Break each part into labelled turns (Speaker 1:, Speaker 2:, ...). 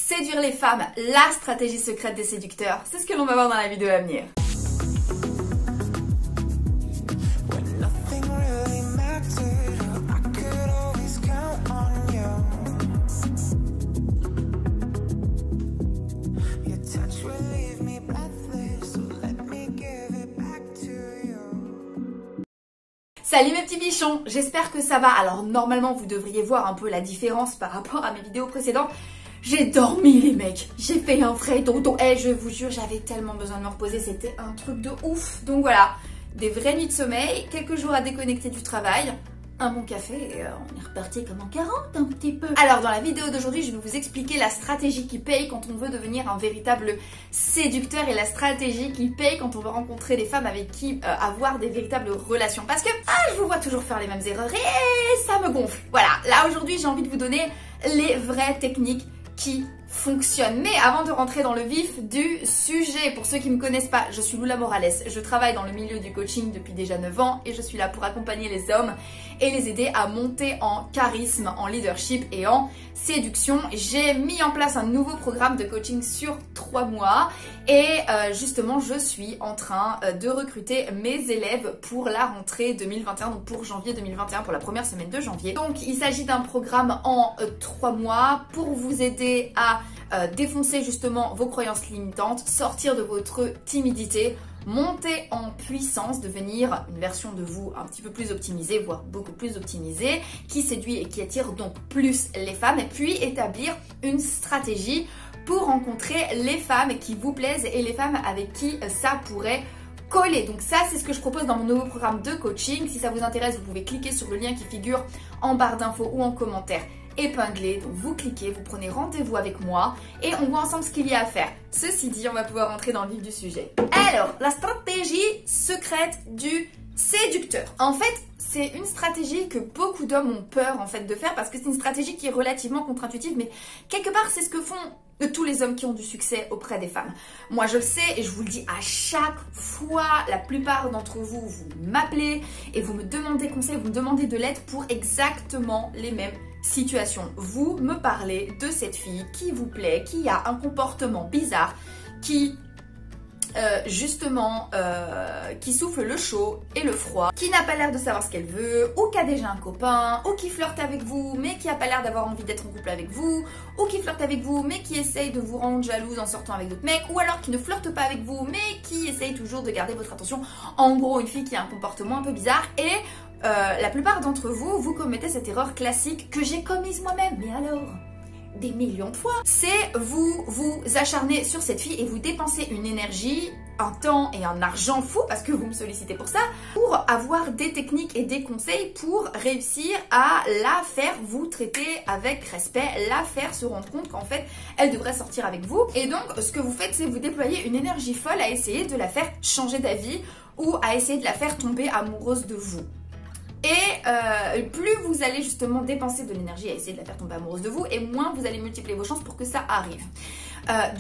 Speaker 1: séduire les femmes, la stratégie secrète des séducteurs. C'est ce que l'on va voir dans la vidéo à venir. Salut mes petits bichons, j'espère que ça va. Alors normalement vous devriez voir un peu la différence par rapport à mes vidéos précédentes. J'ai dormi les mecs, j'ai fait un vrai dodo. Et je vous jure, j'avais tellement besoin de me reposer, c'était un truc de ouf. Donc voilà, des vraies nuits de sommeil, quelques jours à déconnecter du travail, un bon café et on est reparti comme en 40 un petit peu. Alors dans la vidéo d'aujourd'hui, je vais vous expliquer la stratégie qui paye quand on veut devenir un véritable séducteur et la stratégie qui paye quand on veut rencontrer des femmes avec qui avoir des véritables relations. Parce que je vous vois toujours faire les mêmes erreurs et ça me gonfle. Voilà, là aujourd'hui j'ai envie de vous donner les vraies techniques qui fonctionne. Mais avant de rentrer dans le vif du sujet, pour ceux qui ne me connaissent pas, je suis Lula Morales, je travaille dans le milieu du coaching depuis déjà 9 ans et je suis là pour accompagner les hommes et les aider à monter en charisme, en leadership et en séduction. J'ai mis en place un nouveau programme de coaching sur 3 mois et justement je suis en train de recruter mes élèves pour la rentrée 2021, donc pour janvier 2021, pour la première semaine de janvier. Donc il s'agit d'un programme en 3 mois pour vous aider à défoncer justement vos croyances limitantes, sortir de votre timidité, monter en puissance, devenir une version de vous un petit peu plus optimisée, voire beaucoup plus optimisée, qui séduit et qui attire donc plus les femmes, et puis établir une stratégie pour rencontrer les femmes qui vous plaisent et les femmes avec qui ça pourrait coller. Donc ça c'est ce que je propose dans mon nouveau programme de coaching. Si ça vous intéresse, vous pouvez cliquer sur le lien qui figure en barre d'infos ou en commentaire épinglé. Donc vous cliquez, vous prenez rendez-vous avec moi et on voit ensemble ce qu'il y a à faire. Ceci dit, on va pouvoir rentrer dans le vif du sujet. Alors, la stratégie secrète du séducteur. En fait, c'est une stratégie que beaucoup d'hommes ont peur en fait de faire parce que c'est une stratégie qui est relativement contre-intuitive, mais quelque part c'est ce que font tous les hommes qui ont du succès auprès des femmes. Moi je le sais et je vous le dis à chaque fois, la plupart d'entre vous, vous m'appelez et vous me demandez conseil, vous me demandez de l'aide pour exactement les mêmes situations. Vous me parlez de cette fille qui vous plaît, qui a un comportement bizarre, qui qui souffle le chaud et le froid, qui n'a pas l'air de savoir ce qu'elle veut, ou qui a déjà un copain, ou qui flirte avec vous mais qui a pas l'air d'avoir envie d'être en couple avec vous, ou qui flirte avec vous mais qui essaye de vous rendre jalouse en sortant avec d'autres mecs, ou alors qui ne flirte pas avec vous mais qui essaye toujours de garder votre attention. En gros, une fille qui a un comportement un peu bizarre et la plupart d'entre vous, vous commettez cette erreur classique que j'ai commise moi-même. Mais alors, des millions de fois, c'est vous acharner sur cette fille et vous dépensez une énergie, un temps et un argent fou, parce que vous me sollicitez pour ça, pour avoir des techniques et des conseils pour réussir à la faire vous traiter avec respect, la faire se rendre compte qu'en fait elle devrait sortir avec vous. Et donc ce que vous faites, c'est vous déployer une énergie folle à essayer de la faire changer d'avis ou à essayer de la faire tomber amoureuse de vous. Et plus vous allez justement dépenser de l'énergie à essayer de la faire tomber amoureuse de vous, et moins vous allez multiplier vos chances pour que ça arrive.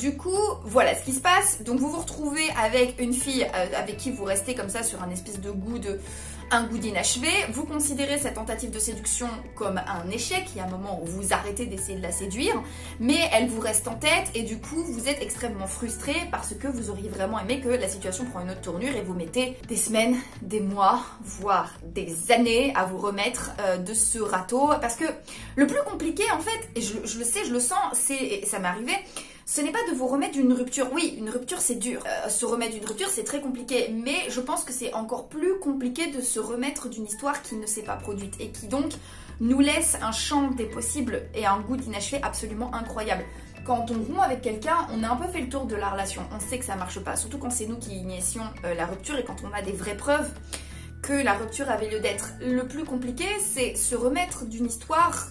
Speaker 1: Du coup, voilà ce qui se passe. Donc vous vous retrouvez avec une fille avec qui vous restez comme ça sur un espèce de goût d'inachevé. Vous considérez cette tentative de séduction comme un échec. Il y a un moment où vous arrêtez d'essayer de la séduire, mais elle vous reste en tête et du coup vous êtes extrêmement frustré parce que vous auriez vraiment aimé que la situation prenne une autre tournure et vous mettez des semaines, des mois, voire des années à vous remettre de ce râteau. Parce que le plus compliqué en fait, et je le sais, je le sens, ça m'est arrivé, ce n'est pas de vous remettre d'une rupture. Oui, une rupture c'est dur. Se remettre d'une rupture c'est très compliqué. Mais je pense que c'est encore plus compliqué de se remettre d'une histoire qui ne s'est pas produite. Et qui donc nous laisse un champ des possibles et un goût d'inachevé absolument incroyable. Quand on rompt avec quelqu'un, on a un peu fait le tour de la relation. On sait que ça marche pas. Surtout quand c'est nous qui initions la rupture et quand on a des vraies preuves que la rupture avait lieu d'être. Le plus compliqué c'est se remettre d'une histoire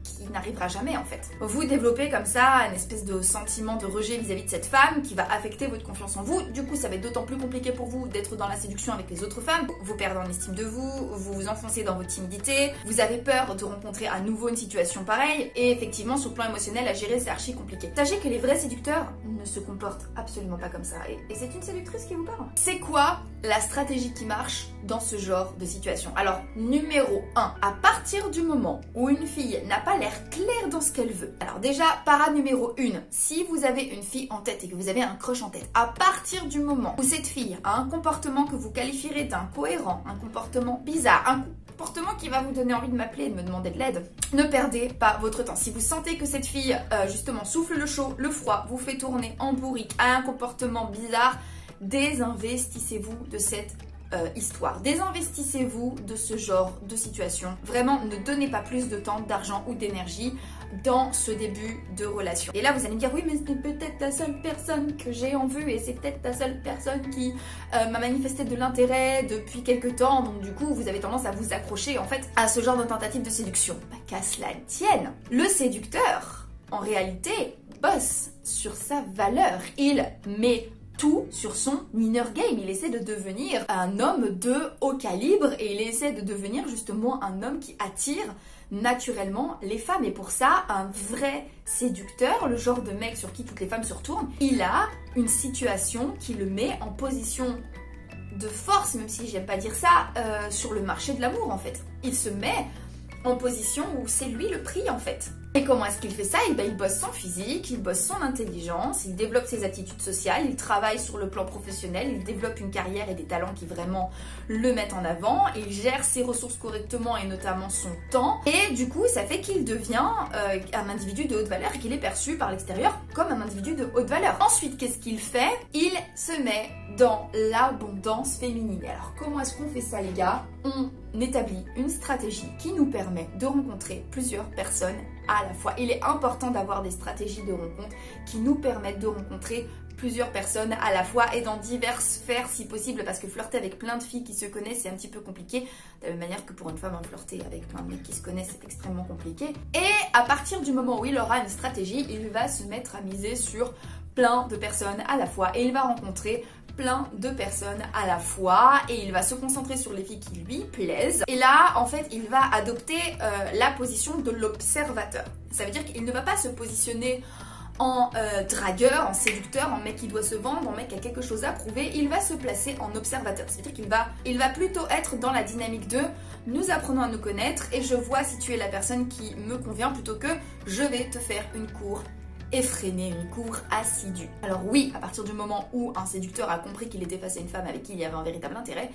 Speaker 1: qui n'arrivera jamais en fait. Vous développez comme ça une espèce de sentiment de rejet vis-à-vis de cette femme qui va affecter votre confiance en vous. Du coup, ça va être d'autant plus compliqué pour vous d'être dans la séduction avec les autres femmes. Vous perdez en estime de vous, vous vous enfoncez dans votre timidité, vous avez peur de rencontrer à nouveau une situation pareille et effectivement, sur le plan émotionnel, à gérer, c'est archi compliqué. Sachez que les vrais séducteurs ne se comportent absolument pas comme ça et c'est une séductrice qui vous parle. C'est quoi la stratégie qui marche dans ce genre de situation? Alors, numéro 1, à partir du moment où une fille n'a pas l'air claire dans ce qu'elle veut. Alors déjà, parade numéro 1, si vous avez une fille en tête et que vous avez un crush en tête, à partir du moment où cette fille a un comportement que vous qualifierez d'incohérent, un comportement bizarre, un comportement qui va vous donner envie de m'appeler et de me demander de l'aide, ne perdez pas votre temps. Si vous sentez que cette fille, justement, souffle le chaud, le froid, vous fait tourner en bourrique, a un comportement bizarre, désinvestissez-vous de cette histoire. Désinvestissez-vous de ce genre de situation. Vraiment, ne donnez pas plus de temps, d'argent ou d'énergie dans ce début de relation. Et là, vous allez me dire, oui, mais c'est peut-être la seule personne que j'ai en vue et c'est peut-être la seule personne qui m'a manifesté de l'intérêt depuis quelques temps. Donc du coup, vous avez tendance à vous accrocher en fait à ce genre de tentative de séduction. Bah, qu'à cela ne tienne, le séducteur, en réalité, bosse sur sa valeur. Il met tout sur son inner game. Il essaie de devenir un homme de haut calibre et il essaie de devenir justement un homme qui attire naturellement les femmes. Et pour ça, un vrai séducteur, le genre de mec sur qui toutes les femmes se retournent, il a une situation qui le met en position de force, même si j'aime pas dire ça, sur le marché de l'amour en fait. Il se met en position où c'est lui le prix en fait. Et comment est-ce qu'il fait ça? Il bosse son physique, il bosse son intelligence, il développe ses attitudes sociales, il travaille sur le plan professionnel, il développe une carrière et des talents qui vraiment le mettent en avant, il gère ses ressources correctement et notamment son temps. Et du coup, ça fait qu'il devient un individu de haute valeur et qu'il est perçu par l'extérieur comme un individu de haute valeur. Ensuite, qu'est-ce qu'il fait? Il se met dans l'abondance féminine. Et alors, comment est-ce qu'on fait ça, les gars? On établit une stratégie qui nous permet de rencontrer plusieurs personnes à la fois. Il est important d'avoir des stratégies de rencontre qui nous permettent de rencontrer plusieurs personnes à la fois et dans diverses sphères si possible, parce que flirter avec plein de filles qui se connaissent c'est un petit peu compliqué, de la même manière que pour une femme, flirter avec plein de mecs qui se connaissent c'est extrêmement compliqué. Et à partir du moment où il aura une stratégie, il va se mettre à miser sur plein de personnes à la fois et il va rencontrer plein de personnes à la fois et il va se concentrer sur les filles qui lui plaisent. Et là, en fait, il va adopter la position de l'observateur. Ça veut dire qu'il ne va pas se positionner en dragueur, en séducteur, en mec qui doit se vendre, en mec qui a quelque chose à prouver. Il va se placer en observateur. C'est-à-dire qu'il va plutôt être dans la dynamique de nous apprenons à nous connaître et je vois si tu es la personne qui me convient plutôt que je vais te faire une cour effrénée, une cour assidue. Alors oui, à partir du moment où un séducteur a compris qu'il était face à une femme avec qui il y avait un véritable intérêt,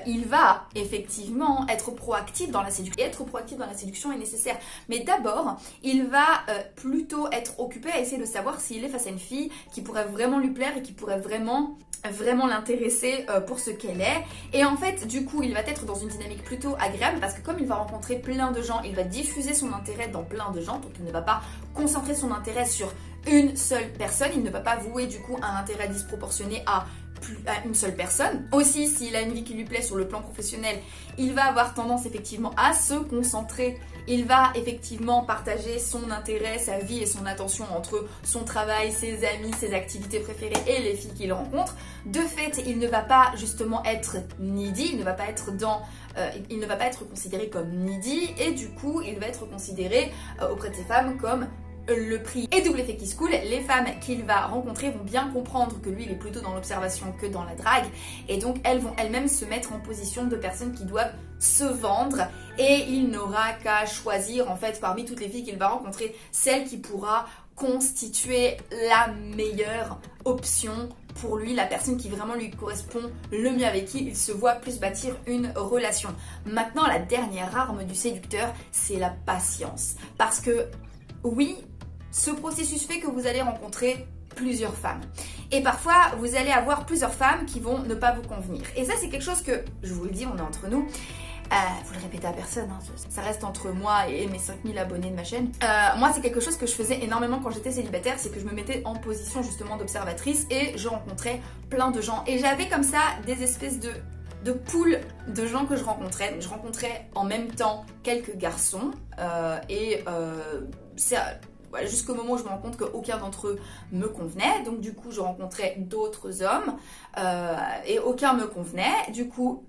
Speaker 1: il va effectivement être proactif dans la séduction. Et être proactif dans la séduction est nécessaire. Mais d'abord, il va plutôt être occupé à essayer de savoir s'il est face à une fille qui pourrait vraiment lui plaire et qui pourrait vraiment l'intéresser pour ce qu'elle est. Et en fait, du coup, il va être dans une dynamique plutôt agréable parce que comme il va rencontrer plein de gens, il va diffuser son intérêt dans plein de gens, donc il ne va pas concentrer son intérêt sur une seule personne, il ne va pas vouer du coup un intérêt disproportionné à une seule personne. Aussi, s'il a une vie qui lui plaît sur le plan professionnel, il va avoir tendance effectivement à se concentrer. Il va effectivement partager son intérêt, sa vie et son attention entre son travail, ses amis, ses activités préférées et les filles qu'il rencontre. De fait, il ne va pas justement être needy, il ne va pas être considéré comme needy et du coup, il va être considéré auprès de ces femmes comme le prix. Et double effet qui se coule, les femmes qu'il va rencontrer vont bien comprendre que lui il est plutôt dans l'observation que dans la drague et donc elles vont elles-mêmes se mettre en position de personnes qui doivent se vendre et il n'aura qu'à choisir en fait parmi toutes les filles qu'il va rencontrer celle qui pourra constituer la meilleure option pour lui, la personne qui vraiment lui correspond le mieux, avec qui il se voit plus bâtir une relation. Maintenant, la dernière arme du séducteur, c'est la patience. Parce que oui, ce processus fait que vous allez rencontrer plusieurs femmes. Et parfois, vous allez avoir plusieurs femmes qui vont ne pas vous convenir. Et ça, c'est quelque chose que, je vous le dis, on est entre nous. Vous le répétez à personne, hein, ça reste entre moi et mes 5000 abonnés de ma chaîne. Moi, c'est quelque chose que je faisais énormément quand j'étais célibataire, c'est que je me mettais en position justement d'observatrice et je rencontrais plein de gens. Et j'avais comme ça des espèces de poules de gens que je rencontrais. Je rencontrais en même temps quelques garçons voilà, jusqu'au moment où je me rends compte qu'aucun d'entre eux me convenait. Donc du coup, je rencontrais d'autres hommes et aucun me convenait. Du coup,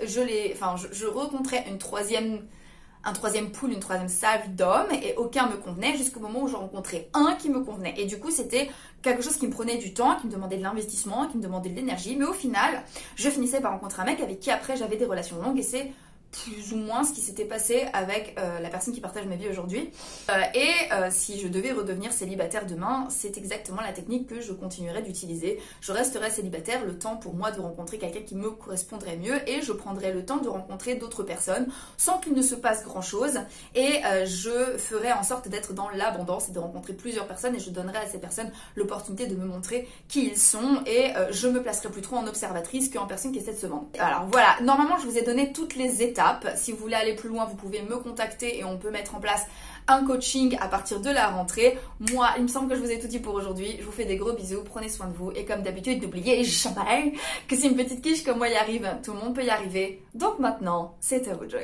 Speaker 1: je rencontrais un troisième pool, une troisième salve d'hommes et aucun me convenait jusqu'au moment où je rencontrais un qui me convenait. Et du coup, c'était quelque chose qui me prenait du temps, qui me demandait de l'investissement, qui me demandait de l'énergie. Mais au final, je finissais par rencontrer un mec avec qui après j'avais des relations longues et c'est plus ou moins ce qui s'était passé avec la personne qui partage ma vie aujourd'hui. Si je devais redevenir célibataire demain, c'est exactement la technique que je continuerai d'utiliser. Je resterai célibataire le temps pour moi de rencontrer quelqu'un qui me correspondrait mieux et je prendrai le temps de rencontrer d'autres personnes sans qu'il ne se passe grand chose et je ferai en sorte d'être dans l'abondance et de rencontrer plusieurs personnes et je donnerai à ces personnes l'opportunité de me montrer qui ils sont et je me placerai plus trop en observatrice qu'en personne qui essaie de se vendre. Alors voilà, normalement je vous ai donné toutes les étapes. Si vous voulez aller plus loin, vous pouvez me contacter et on peut mettre en place un coaching à partir de la rentrée. Moi, il me semble que je vous ai tout dit pour aujourd'hui. Je vous fais des gros bisous, prenez soin de vous et comme d'habitude, n'oubliez jamais que si une petite quiche comme moi y arrive, tout le monde peut y arriver. Donc maintenant, c'est à vous de jouer.